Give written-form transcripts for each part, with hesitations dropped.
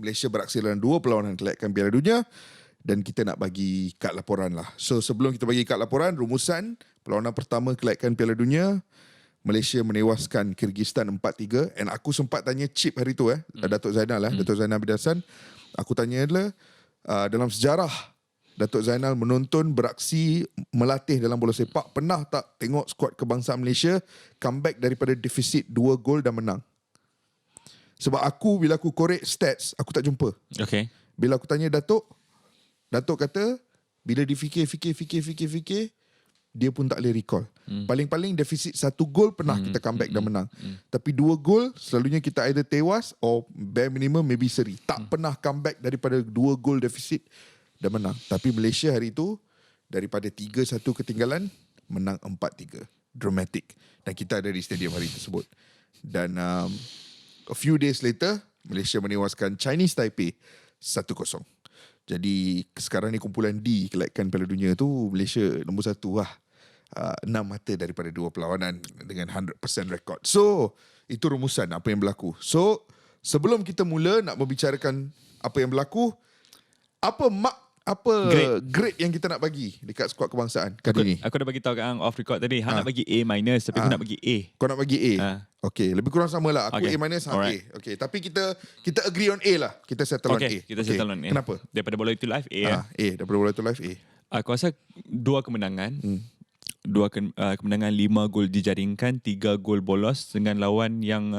Malaysia beraksi dalam 2 perlawanan kelayakan Piala Dunia dan kita nak bagi kad laporan lah. So sebelum kita bagi kad laporan, rumusan perlawanan pertama kelayakan Piala Dunia, Malaysia menewaskan Kyrgyzstan 4-3. And aku sempat tanya Chip hari tu Datuk Zainal Datuk Zainal bin Hassan. Aku tanya adalah dalam sejarah Datuk Zainal menonton, beraksi, melatih dalam bola sepak, pernah tak tengok skuad kebangsaan Malaysia comeback daripada defisit 2 gol dan menang? Sebab bila aku korek stats, aku tak jumpa. Okay. Bila aku tanya Datuk kata bila difikir, dia pun tak boleh recall. Paling-paling defisit 1 gol pernah kita comeback dan menang. Tapi 2 gol selalunya kita either tewas or bare minimum maybe seri. Tak pernah comeback daripada 2 gol defisit dan menang. Tapi Malaysia hari itu daripada 3-1 ketinggalan menang 4-3. Dramatic. Dan kita ada di stadium hari tersebut. Dan a few days later Malaysia menewaskan Chinese Taipei 1-0. Jadi sekarang ni kumpulan D kelayakan Piala Dunia tu Malaysia nombor 1 lah. 6 mata daripada 2 perlawanan dengan 100% rekod. So itu rumusan apa yang berlaku. So sebelum kita mula nak membicarakan apa yang berlaku, apa grade yang kita nak bagi dekat skuad kebangsaan kali ni? Aku dah bagi tahu kat Ang off record tadi. Hang nak bagi A minus, tapi aku nak bagi A. Kau nak bagi A? Okay, lebih kurang sama lah. Aku Okay. A minus, A. Alright. Okay, tapi kita agree on A lah. Kita settle on A. Kita settle on A. Kenapa? Daripada bola itu live A. A, daripada bola tu live A. Aku rasa 2 kemenangan. 2 kemenangan, 5 gol dijaringkan, 3 gol bolos dengan lawan yang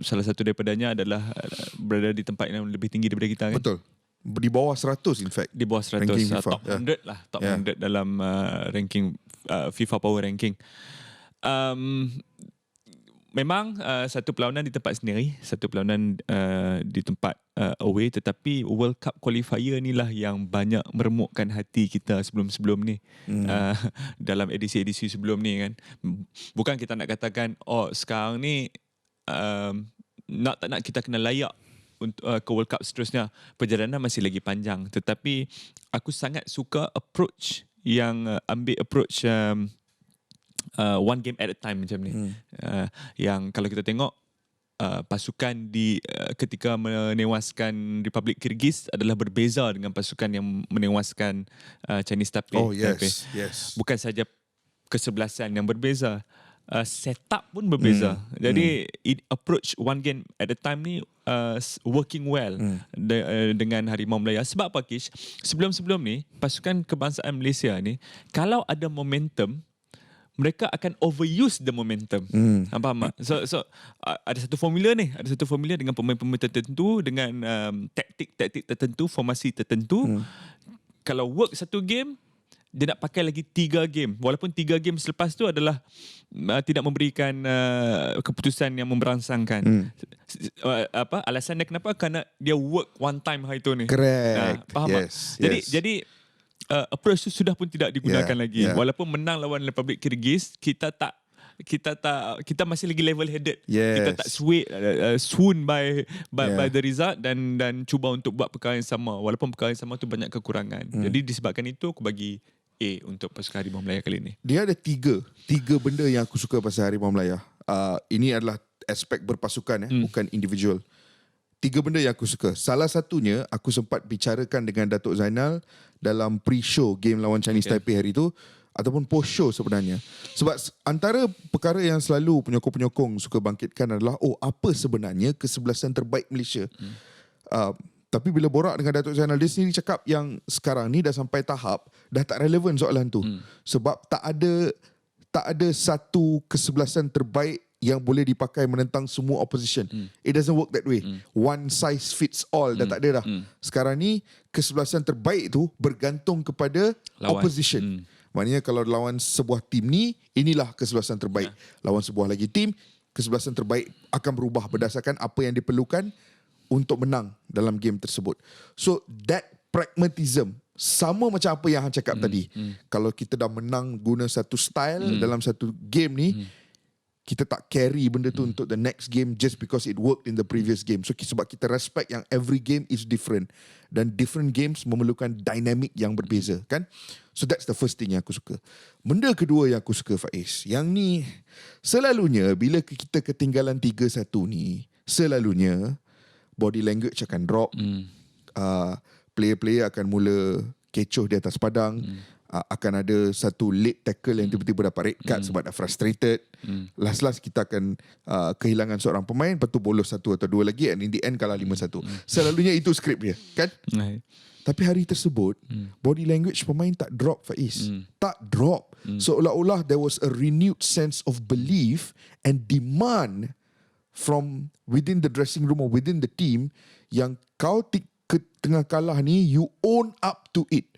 salah satu daripadanya adalah berada di tempat yang lebih tinggi daripada kita kan? Betul. Di bawah 100 in fact. Di bawah 100, ranking FIFA. top 100 lah. Top 100 dalam ranking FIFA Power Ranking. Memang satu perlawanan di tempat sendiri, satu perlawanan di tempat away, tetapi World Cup qualifier ni lah yang banyak meremukkan hati kita sebelum-sebelum ni. Dalam edisi-edisi sebelum ni kan. Bukan kita nak katakan sekarang ni tak nak kita kena layak untuk ke World Cup seterusnya. Perjalanan masih lagi panjang, tetapi aku sangat suka approach yang ambil approach one game at a time macam ni. Yang kalau kita tengok pasukan di ketika menewaskan Republik Kyrgyz adalah berbeza dengan pasukan yang menewaskan Chinese Taipei. Oh yes, yes. Bukan saja kesebelasan yang berbeza, setup pun berbeza. Jadi approach one game at a time ni working well dengan Harimau Melaya. Sebab apa Kish? Sebelum-sebelum ni pasukan kebangsaan Malaysia ni kalau ada momentum, mereka akan overuse the momentum. Faham tak? So ada satu formula ni, dengan pemain-pemain tertentu, dengan taktik-taktik tertentu, formasi tertentu. Kalau work satu game, dia nak pakai lagi 3 game. Walaupun 3 game selepas tu adalah tidak memberikan keputusan yang memberangsangkan. Alasan dia kenapa? Kerana dia work one time hari tu ni. Correct. Faham yes, tak? yes. Jadi approach tu sudah pun tidak digunakan lagi. Yeah. Walaupun menang lawan Republik Kyrgyz, kita masih lagi level headed. Yes. Kita tak swoon by the result dan cuba untuk buat perkara yang sama walaupun perkara yang sama tu banyak kekurangan. Jadi disebabkan itu aku bagi A untuk pasukan Harimau Melaya kali ni. Dia ada tiga benda yang aku suka pasal Harimau Melaya. Ini adalah aspek berpasukan bukan individual. 3 benda yang aku suka. Salah satunya aku sempat bicarakan dengan Datuk Zainal dalam pre-show game lawan Chinese Taipei hari tu, ataupun post-show sebenarnya. Sebab antara perkara yang selalu penyokong-penyokong suka bangkitkan adalah apa sebenarnya kesebelasan terbaik Malaysia. Tapi bila borak dengan Datuk Zainal, dia sendiri cakap yang sekarang ni dah sampai tahap dah tak relevan soalan tu. Sebab tak ada satu kesebelasan terbaik yang boleh dipakai menentang semua opposition. It doesn't work that way. One size fits all dah tak ada dah. Sekarang ni kesebelasan terbaik tu bergantung kepada lawan. Opposition. Maknanya kalau lawan sebuah tim ni, inilah kesebelasan terbaik. Lawan sebuah lagi tim, kesebelasan terbaik akan berubah berdasarkan apa yang diperlukan untuk menang dalam game tersebut. So that pragmatism sama macam apa yang Han cakap tadi. Kalau kita dah menang guna satu style dalam satu game ni, kita tak carry benda tu untuk the next game just because it worked in the previous game. So sebab kita respect yang every game is different dan different games memerlukan dynamic yang berbeza kan. So that's the first thing yang aku suka. Benda kedua yang aku suka Faiz, yang ni selalunya bila kita ketinggalan 3-1 ni, selalunya body language akan drop. Player-player akan mula kecoh di atas padang. Akan ada satu late tackle yang tiba-tiba dapat red card sebab dah frustrated. Last kita akan kehilangan seorang pemain, lepas tu bolos satu atau dua lagi, and in the end kalah 5-1. Selalunya itu skrip dia, kan? Tapi hari tersebut body language pemain tak drop, Faiz. Tak drop. Seolah-olah there was a renewed sense of belief and demand from within the dressing room or within the team, yang kau tengah kalah ni, you own up to it.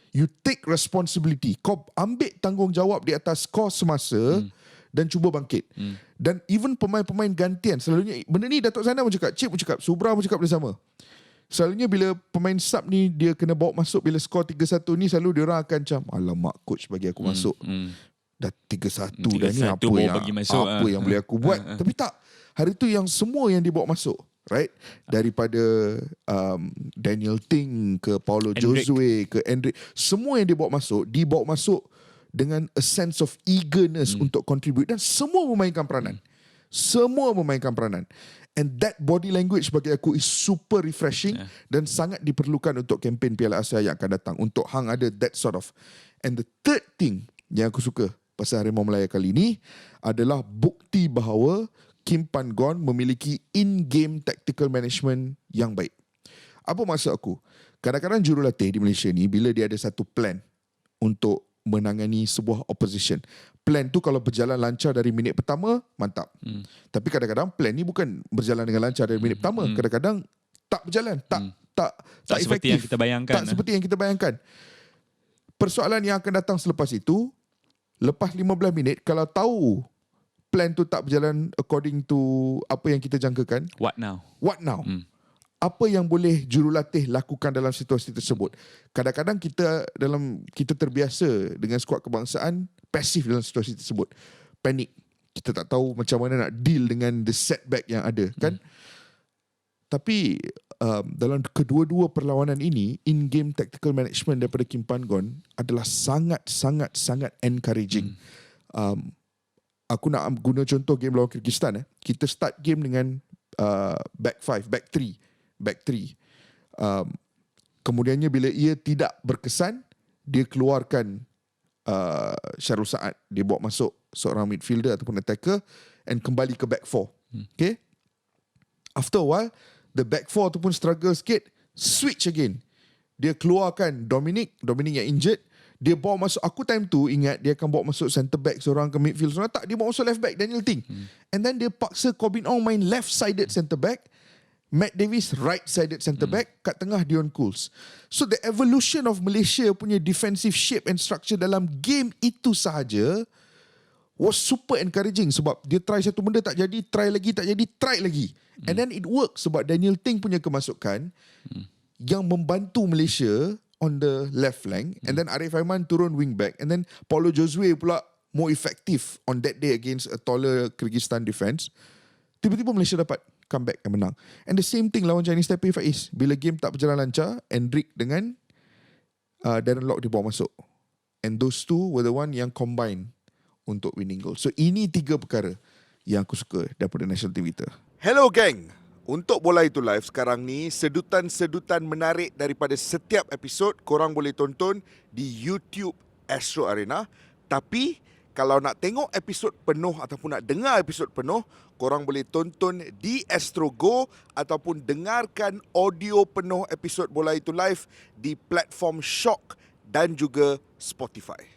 You take responsibility. Kau ambil tanggungjawab di atas skor semasa dan cuba bangkit. Dan even pemain-pemain gantian, selalunya benda ni Datuk Zainal pun cakap, Cip pun cakap, Subra pun cakap benda sama. Selalunya bila pemain sub ni dia kena bawa masuk bila skor 3-1 ni, selalu dia orang akan macam, alamak coach bagi aku masuk. Dah 3-1 dah ni, apa yang boleh aku buat. Tapi tak, hari tu yang semua yang dibawa masuk, right? Daripada Daniel Ting ke Paulo Josue ke Endrick, semua yang dibawa masuk dengan a sense of eagerness untuk contribute, dan semua memainkan peranan. Semua memainkan peranan. And that body language bagi aku is super refreshing dan sangat diperlukan untuk kempen Piala Asia yang akan datang, untuk hang ada that sort of. And the third thing yang aku suka pasal Harimau Melaya kali ni adalah bukti bahawa Kim Pan-gon memiliki in-game tactical management yang baik. Apa maksud aku? Kadang-kadang jurulatih di Malaysia ni, bila dia ada satu plan untuk menangani sebuah opposition, plan tu kalau berjalan lancar dari minit pertama, mantap. Tapi kadang-kadang plan ni bukan berjalan dengan lancar dari minit pertama. Kadang-kadang tak berjalan, tak seperti efektif, yang kita bayangkan. Tak seperti yang kita bayangkan. Persoalan yang akan datang selepas itu, lepas 15 minit, kalau tahu plan tu tak berjalan according to apa yang kita jangkakan, What now? Apa yang boleh jurulatih lakukan dalam situasi tersebut? Kadang-kadang kita terbiasa dengan skuad kebangsaan pasif dalam situasi tersebut. Panik. Kita tak tahu macam mana nak deal dengan the setback yang ada, kan? Tapi dalam kedua-dua perlawanan ini, in-game tactical management daripada Kim Pan-gon adalah sangat encouraging. Aku nak guna contoh game lawan Kyrgyzstan. Kita start game dengan back 5, back 3. Kemudiannya bila ia tidak berkesan, dia keluarkan Syarul Saad. Dia bawa masuk seorang midfielder ataupun attacker and kembali ke back 4. Okay? After a while, the back 4 ataupun struggle sikit, switch again. Dia keluarkan Dominic yang injured. Dia bawa masuk, aku time tu ingat dia akan bawa masuk centre back seorang ke midfield seorang. Tak, dia bawa masuk left back, Daniel Ting. And then dia paksa Corbin Ong main left-sided centre back, Matt Davis right-sided centre back, kat tengah Dion Cools. So the evolution of Malaysia punya defensive shape and structure dalam game itu sahaja was super encouraging, sebab dia try satu benda tak jadi, try lagi tak jadi, try lagi. And then it works sebab Daniel Ting punya kemasukan yang membantu Malaysia on the left flank, and then Arif Aiman turun wing back, and then Paulo Josue pula more effective on that day against a taller Kyrgyzstan defense. Tiba-tiba Malaysia dapat comeback and menang. And the same thing lawan Chinese Taipei, Faiz. Bila game tak berjalan lancar, Endrick dengan Darren Lock dibawa masuk. And those two were the one yang combine untuk winning goal. So ini 3 perkara yang aku suka daripada national team kita. Hello gang. Untuk Bola Itu Live sekarang ni, sedutan-sedutan menarik daripada setiap episod korang boleh tonton di YouTube Astro Arena. Tapi kalau nak tengok episod penuh ataupun nak dengar episod penuh, korang boleh tonton di Astro Go ataupun dengarkan audio penuh episod Bola Itu Live di platform Shock dan juga Spotify.